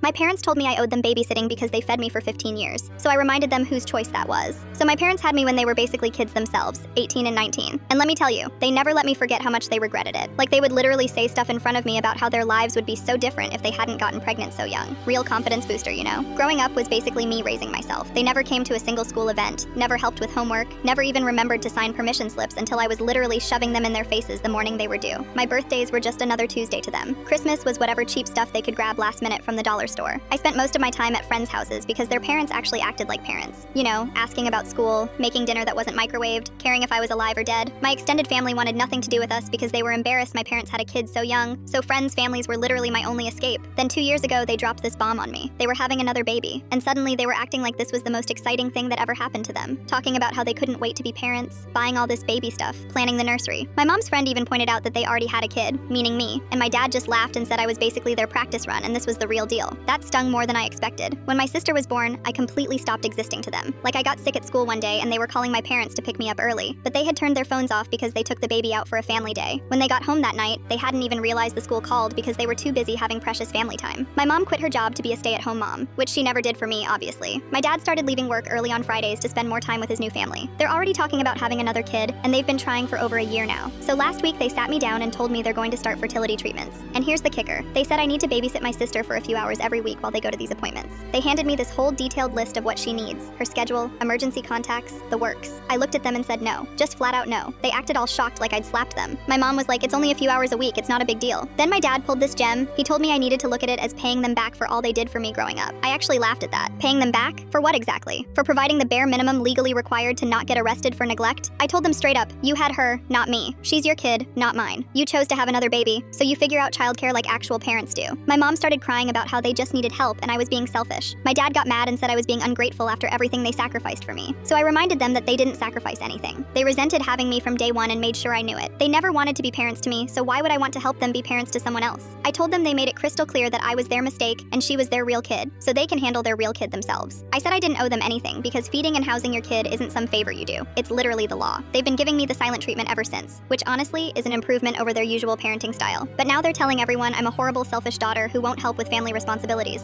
My parents told me I owed them babysitting because they fed me for 15 years, so I reminded them whose choice that was. So my parents had me when they were basically kids themselves, 18 and 19. And let me tell you, they never let me forget how much they regretted it. Like they would literally say stuff in front of me about how their lives would be so different if they hadn't gotten pregnant so young. Real confidence booster, you know? Growing up was basically me raising myself. They never came to a single school event, never helped with homework, never even remembered to sign permission slips until I was literally shoving them in their faces the morning they were due. My birthdays were just another Tuesday to them. Christmas was whatever cheap stuff they could grab last minute from the dollar store. I spent most of my time at friends' houses because their parents actually acted like parents. You know, asking about school, making dinner that wasn't microwaved, caring if I was alive or dead. My extended family wanted nothing to do with us because they were embarrassed my parents had a kid so young, so friends' families were literally my only escape. Then 2 years ago, they dropped this bomb on me. They were having another baby, and suddenly they were acting like this was the most exciting thing that ever happened to them, talking about how they couldn't wait to be parents, buying all this baby stuff, planning the nursery. My mom's friend even pointed out that they already had a kid, meaning me, and my dad just laughed and said I was basically their practice run and this was the real deal. That stung more than I expected. When my sister was born, I completely stopped existing to them. Like I got sick at school one day and they were calling my parents to pick me up early, but they had turned their phones off because they took the baby out for a family day. When they got home that night, they hadn't even realized the school called because they were too busy having precious family time. My mom quit her job to be a stay-at-home mom, which she never did for me, obviously. My dad started leaving work early on Fridays to spend more time with his new family. They're already talking about having another kid, and they've been trying for over a year now. So last week they sat me down and told me they're going to start fertility treatments. And here's the kicker. They said I need to babysit my sister for a few hours every week while they go to these appointments. They handed me this whole detailed list of what she needs, her schedule, emergency contacts, the works. I looked at them and said no, just flat out no. They acted all shocked like I'd slapped them. My mom was like, it's only a few hours a week, it's not a big deal. Then my dad pulled this gem. He told me I needed to look at it as paying them back for all they did for me growing up. I actually laughed at that. Paying them back? For what exactly? For providing the bare minimum legally required to not get arrested for neglect? I told them straight up, you had her, not me. She's your kid, not mine. You chose to have another baby, so you figure out childcare like actual parents do. My mom started crying about how they just needed help and I was being selfish. My dad got mad and said I was being ungrateful after everything they sacrificed for me. So I reminded them that they didn't sacrifice anything. They resented having me from day one and made sure I knew it. They never wanted to be parents to me, so why would I want to help them be parents to someone else? I told them they made it crystal clear that I was their mistake and she was their real kid, so they can handle their real kid themselves. I said I didn't owe them anything because feeding and housing your kid isn't some favor you do. It's literally the law. They've been giving me the silent treatment ever since, which honestly is an improvement over their usual parenting style. But now they're telling everyone I'm a horrible, selfish daughter who won't help with family responsibilities.